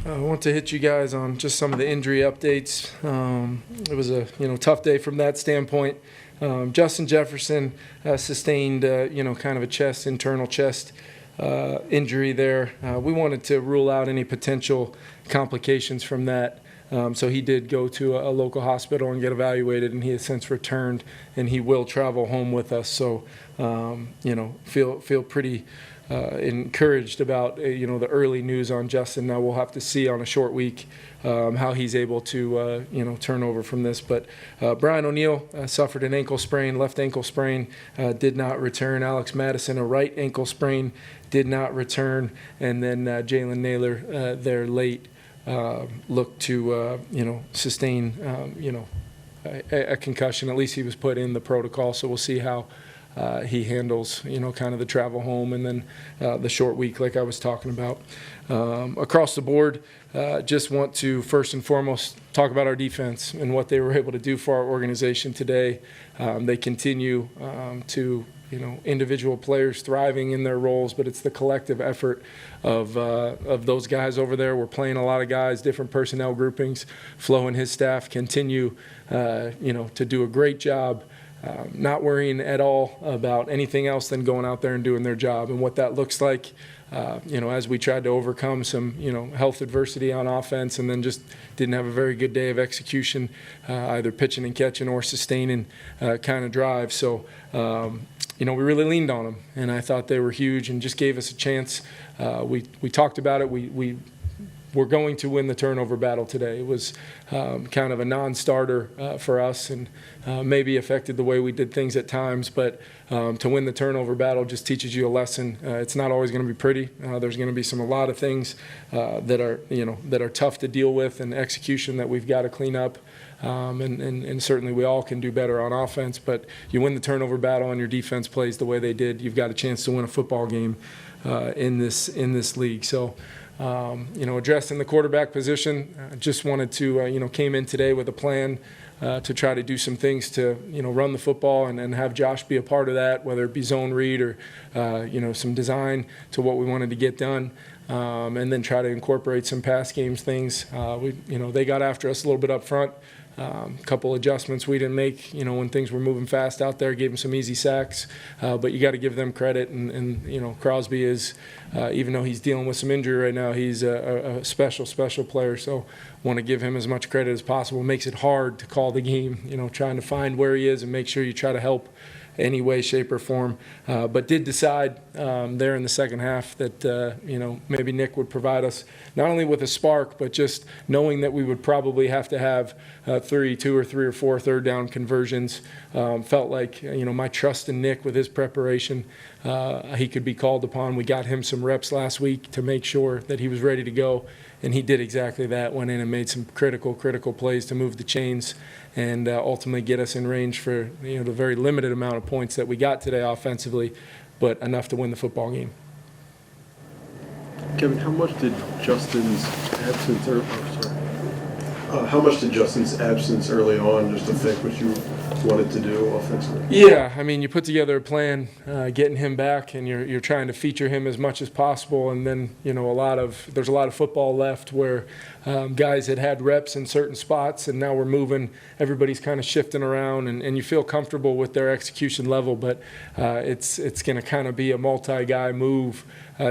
I want to hit you guys on just some of the injury updates. It was a tough day from that standpoint. Justin Jefferson sustained kind of a internal chest injury there. We wanted to rule out any potential complications from that. So he did go to a local hospital and get evaluated, and he has since returned, and he will travel home with us. So feel pretty encouraged about the early news on Justin. Now we'll have to see on a short week how he's able to turn over from this. But Brian O'Neill suffered an ankle sprain, left ankle sprain, did not return. Alex Madison, a right ankle sprain, did not return. And then Jalen Naylor there late looked to sustain a concussion. At least he was put in the protocol, so we'll see how he handles, kind of the travel home and then the short week like I was talking about. Across the board, just want to first and foremost talk about our defense and what they were able to do for our organization today. They continue to individual players thriving in their roles, but it's the collective effort of those guys over there. We're playing a lot of guys, different personnel groupings. Flo and his staff continue, to do a great job. Not worrying at all about anything else than going out there and doing their job. And what that looks like, as we tried to overcome some, health adversity on offense and then just didn't have a very good day of execution, either pitching and catching or sustaining kind of drive. So, we really leaned on them, and I thought they were huge and just gave us a chance. We talked about it. We're going to win the turnover battle today. It was kind of a non-starter for us and maybe affected the way we did things at times, but to win the turnover battle just teaches you a lesson. It's not always going to be pretty. There's going to be a lot of things that are tough to deal with and execution that we've got to clean up. And certainly we all can do better on offense, but you win the turnover battle and your defense plays the way they did, you've got a chance to win a football game in this league. So, addressing the quarterback position, just wanted to, came in today with a plan to try to do some things to, run the football and have Josh be a part of that, whether it be zone read or, some design to what we wanted to get done. And then try to incorporate some pass games things. They got after us a little bit up front. A couple adjustments we didn't make, when things were moving fast out there, gave them some easy sacks. But you got to give them credit. And Crosby is, even though he's dealing with some injury right now, he's a special player. So want to give him as much credit as possible. Makes it hard to call the game, trying to find where he is and make sure you try to help any way, shape, or form. But did decide there in the second half that, maybe Nick would provide us not only with a spark, but just knowing that we would probably have to have two or three or four third down conversions. Felt like, my trust in Nick with his preparation, he could be called upon. We got him some reps last week to make sure that he was ready to go. And he did exactly that, went in and made some critical plays to move the chains and ultimately get us in range for the very limited amount of points that we got today offensively, but enough to win the football game. Kevin, how much did Justin's absence early on just affect what you wanted to do offensively? Yeah, I mean, you put together a plan, getting him back, and you're trying to feature him as much as possible. And then there's a lot of football left where guys had reps in certain spots, and now we're moving. Everybody's kind of shifting around, and you feel comfortable with their execution level. But it's going to kind of be a multi-guy move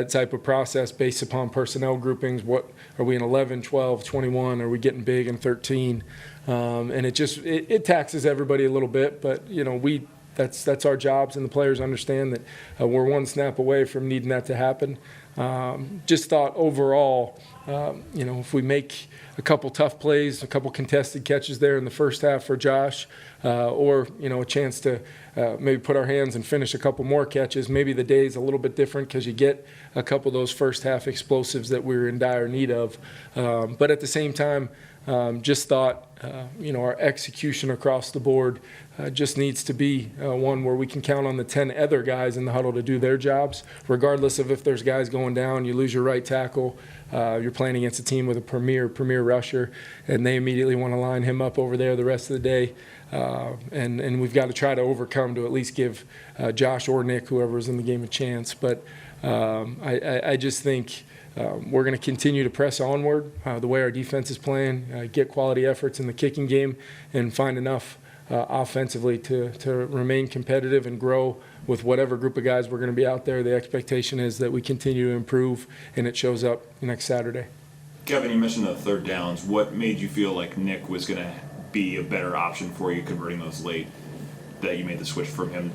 type of process based upon personnel groupings. What are we in 11, 12, 21? Are we getting big in 13? And it taxes everybody a little bit, but that's our jobs, and the players understand that we're one snap away from needing that to happen. Just thought overall, if we make a couple tough plays, a couple contested catches there in the first half for Josh, or a chance to maybe put our hands and finish a couple more catches, maybe the day's a little bit different because you get a couple of those first half explosives that we were in dire need of. But at the same time, just thought, our execution across the board just needs to be one where we can count on the 10 other guys in the huddle to do their jobs, regardless of if there's guys going down, you lose your right tackle, you're playing against a team with a premier rusher, and they immediately want to line him up over there the rest of the day. And we've got to try to overcome to at least give Josh or Nick, whoever's in the game, a chance. But I just think we're going to continue to press onward the way our defense is playing, get quality efforts in the kicking game, and find enough offensively to remain competitive and grow with whatever group of guys we're going to be out there. The expectation is that we continue to improve, and it shows up next Saturday. Kevin, you mentioned the third downs. What made you feel like Nick was going to be a better option for you converting those late, that you made the switch from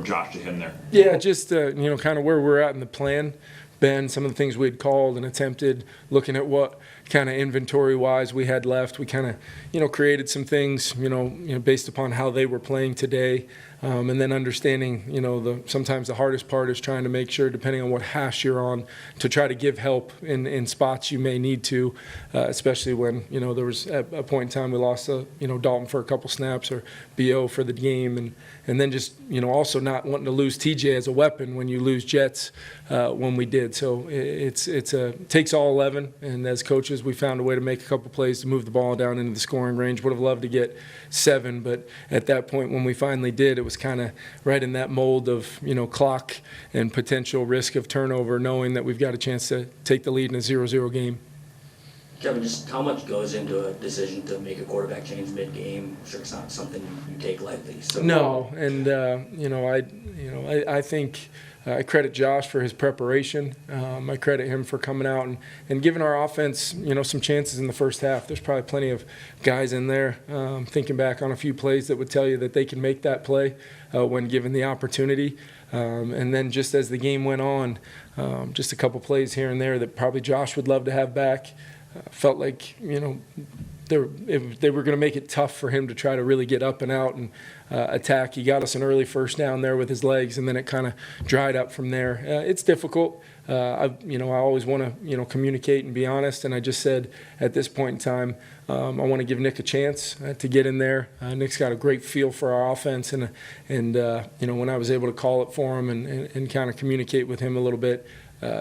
Josh to him there? Yeah, just kind of where we're at in the plan, Ben, some of the things we'd called and attempted, looking at what kind of inventory-wise we had left. We kind of, created some things, based upon how they were playing today. And then understanding, sometimes the hardest part is trying to make sure, depending on what hash you're on, to try to give help in spots you may need to, especially when, there was at a point in time we lost, Dalton for a couple snaps or B.O. for the game. And then just, also not wanting to lose TJ as a weapon when you lose Jets when we did. So it takes all 11, and as coaches, we found a way to make a couple plays to move the ball down into the scoring range. Would have loved to get 7, but at that point when we finally did, it was kind of right in that mold of, clock and potential risk of turnover, knowing that we've got a chance to take the lead in a 0-0 game. Kevin, just how much goes into a decision to make a quarterback change mid-game? I'm sure it's not something you take lightly. So. No, and I think I credit Josh for his preparation. I credit him for coming out and giving our offense, some chances in the first half. There's probably plenty of guys in there thinking back on a few plays that would tell you that they can make that play when given the opportunity. And then just as the game went on, just a couple plays here and there that probably Josh would love to have back. Felt like, they were going to make it tough for him to try to really get up and out and attack. He got us an early first down there with his legs, and then it kind of dried up from there. It's difficult. I always want to, communicate and be honest, and I just said at this point in time, I want to give Nick a chance to get in there. Nick's got a great feel for our offense, and when I was able to call it for him and kind of communicate with him a little bit,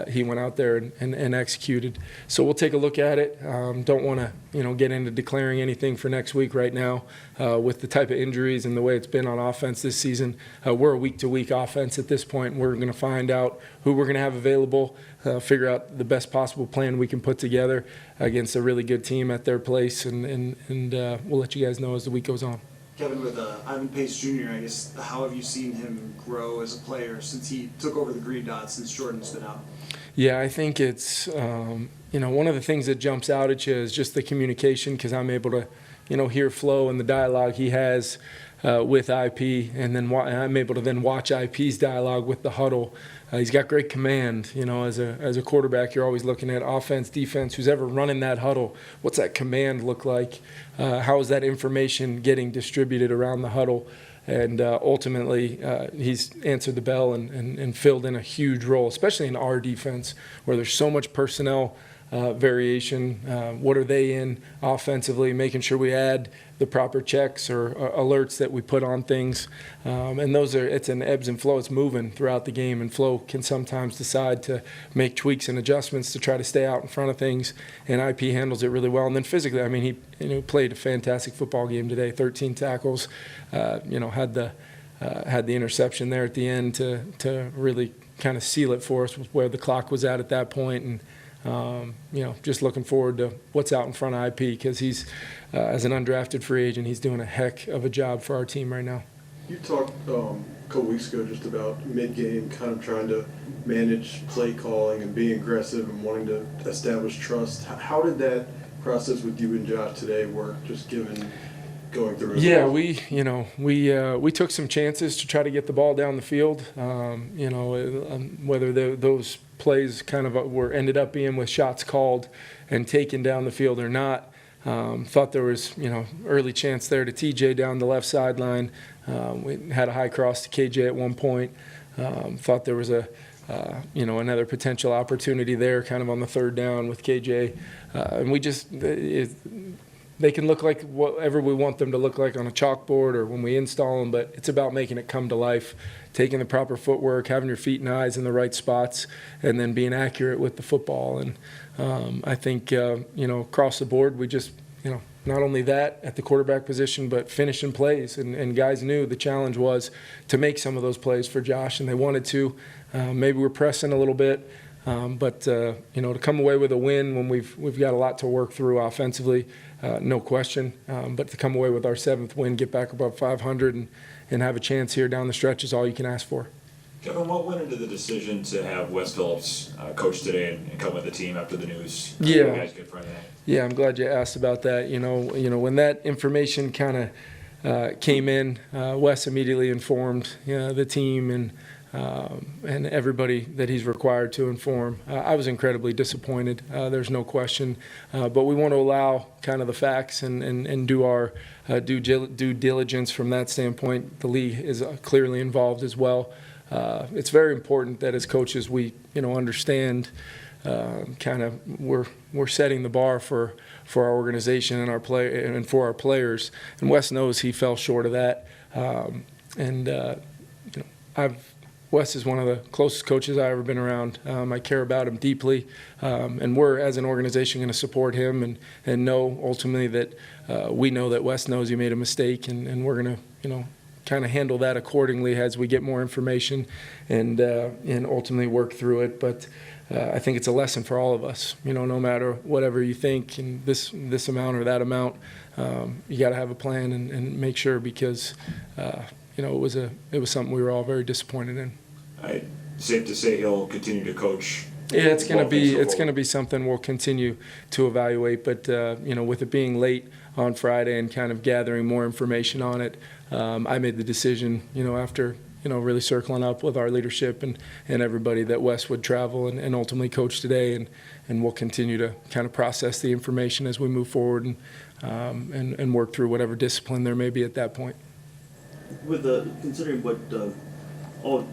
he went out there and executed. So we'll take a look at it. Don't want to, get into declaring anything for next week right now. With the type of injuries and the way it's been on offense this season, we're a week-to-week offense at this point. We're going to find out who we're going to have available, figure out the best possible plan we can put together against a really good team at their place, and we'll let you guys know as the week goes on. Kevin, with Ivan Pace Jr., I guess, how have you seen him grow as a player since he took over the green dot, since Jordan's been out? Yeah, I think it's, one of the things that jumps out at you is just the communication, because I'm able to, hear Flo and the dialogue he has with IP, and then I'm able to then watch IP's dialogue with the huddle. He's got great command. As a quarterback, you're always looking at offense, defense, who's ever running that huddle. What's that command look like? How is that information getting distributed around the huddle? And ultimately, he's answered the bell and filled in a huge role, especially in our defense, where there's so much personnel variation. What are they in offensively? Making sure we add the proper checks or alerts that we put on things. And it's an ebbs and flow. It's moving throughout the game, and Flo can sometimes decide to make tweaks and adjustments to try to stay out in front of things. And IP handles it really well. And then physically, he played a fantastic football game today. 13 tackles. Had the interception there at the end to really kind of seal it for us with where the clock was at that point. And just looking forward to what's out in front of IP, because he's, as an undrafted free agent, he's doing a heck of a job for our team right now. You talked a couple weeks ago just about mid-game, kind of trying to manage play calling and being aggressive and wanting to establish trust. How did that process with you and Josh today work, just given going through it? Yeah, we took some chances to try to get the ball down the field. Whether those plays kind of ended up being with shots called and taken down the field or not. Thought there was, early chance there to TJ down the left sideline. We had a high cross to KJ at one point. Thought there was another potential opportunity there kind of on the third down with KJ. And we just, they can look like whatever we want them to look like on a chalkboard or when we install them, but it's about making it come to life, taking the proper footwork, having your feet and eyes in the right spots, and then being accurate with the football. And I think, across the board, we just, not only that at the quarterback position, but finishing plays. And guys knew the challenge was to make some of those plays for Josh, and they wanted to. Maybe we're pressing a little bit. But to come away with a win when we've got a lot to work through offensively, no question. But to come away with our 7th win, get back above 500, and have a chance here down the stretch is all you can ask for. Kevin, what went into the decision to have Wes Phillips coach today and come with the team after the news? Yeah. You guys get Friday night. Yeah, I'm glad you asked about that. When that information kind of came in, Wes immediately informed the team and everybody that he's required to inform. I was incredibly disappointed. There's no question, but we want to allow kind of the facts and do our due diligence from that standpoint. The league is clearly involved as well. It's very important that as coaches we understand kind of we're setting the bar for our organization and for our players. And Wes knows he fell short of that. Wes is one of the closest coaches I've ever been around. I care about him deeply, and we're as an organization going to support him and know ultimately that we know that Wes knows he made a mistake, and we're going to kind of handle that accordingly as we get more information and ultimately work through it. But I think it's a lesson for all of us. No matter whatever you think in this amount or that amount, you got to have a plan and make sure, because it was something we were all very disappointed in. Safe to say he'll continue to coach. Yeah, it's going to be something we'll continue to evaluate. But with it being late on Friday and kind of gathering more information on it, I made the decision, after really circling up with our leadership and everybody, that Wes would travel and ultimately coach today, and we'll continue to kind of process the information as we move forward and work through whatever discipline there may be at that point. With considering what all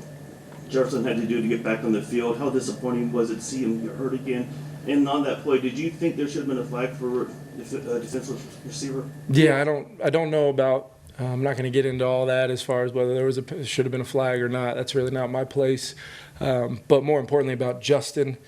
Jefferson had to do to get back on the field, how disappointing was it to see him get hurt again? And on that play, did you think there should have been a flag for a defensive receiver? Yeah, I don't know about. I'm not going to get into all that as far as whether there should have been a flag or not. That's really not my place. But more importantly about Justin,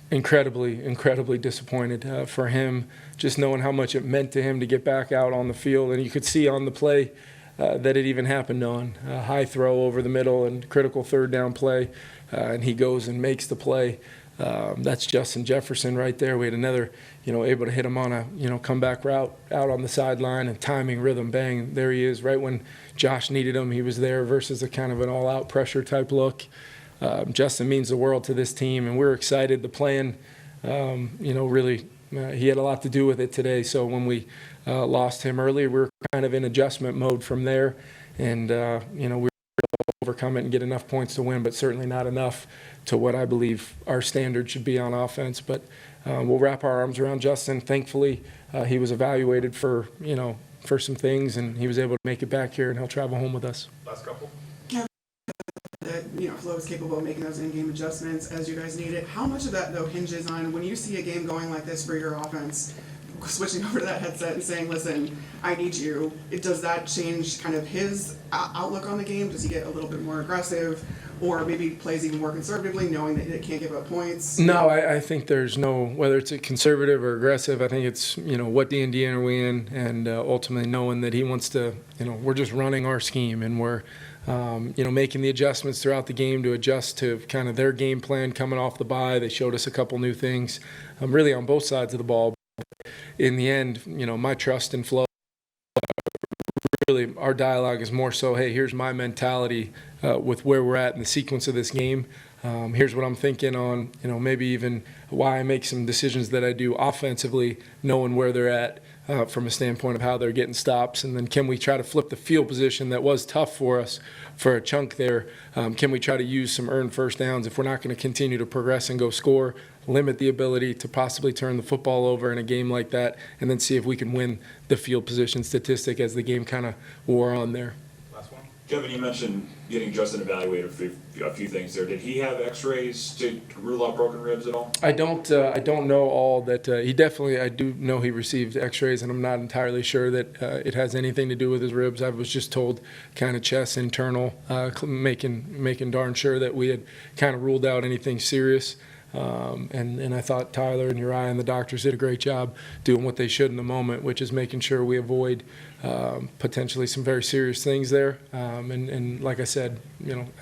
incredibly disappointed for him, just knowing how much it meant to him to get back out on the field. And you could see on the play that it even happened on a high throw over the middle and critical 3rd down play, and he goes and makes the play. That's Justin Jefferson right there. We had another, able to hit him on a, comeback route out on the sideline, and timing, rhythm, bang, there he is. Right when Josh needed him, he was there, versus a kind of an all-out pressure type look. Justin means the world to this team, and we're excited. The plan, really, he had a lot to do with it today. So when we lost him early, we were kind of in adjustment mode from there, and we were able to overcome it and get enough points to win, but certainly not enough to what I believe our standard should be on offense. But we'll wrap our arms around Justin. Thankfully, he was evaluated for some things, and he was able to make it back here, and he'll travel home with us. Last couple. That Flo is capable of making those in-game adjustments as you guys need it. How much of that though hinges on when you see a game going like this for your offense, switching over to that headset and saying, "Listen, I need you." Does that change kind of his outlook on the game? Does he get a little bit more aggressive, or maybe plays even more conservatively, knowing that it can't give up points? No, I think there's no, whether it's a conservative or aggressive, I think it's, what D&D are we in, and ultimately knowing that he wants to, we're just running our scheme, and we're, making the adjustments throughout the game to adjust to kind of their game plan coming off the bye. They showed us a couple new things, really on both sides of the ball. In the end, my trust in Flo, really our dialogue is more so, hey, here's my mentality with where we're at in the sequence of this game. Here's what I'm thinking on, maybe even why I make some decisions that I do offensively, knowing where they're at from a standpoint of how they're getting stops. And then can we try to flip the field position that was tough for us for a chunk there? Can we try to use some earned first downs if we're not going to continue to progress and go score, limit the ability to possibly turn the football over in a game like that, and then see if we can win the field position statistic as the game kind of wore on there. Kevin, you mentioned getting Justin evaluated for a few things there. Did he have X-rays to rule out broken ribs at all? I don't know all that. He definitely, I do know he received X-rays, and I'm not entirely sure that it has anything to do with his ribs. I was just told kind of chest internal, making darn sure that we had kind of ruled out anything serious. And I thought Tyler and Uriah and the doctors did a great job doing what they should in the moment, which is making sure we avoid potentially some very serious things there. And like I said,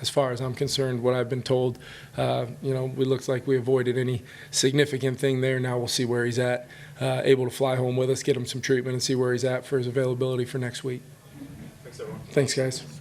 as far as I'm concerned, what I've been told, it looks like we avoided any significant thing there. Now we'll see where he's at, able to fly home with us, get him some treatment, and see where he's at for his availability for next week. Thanks, everyone. Thanks, guys.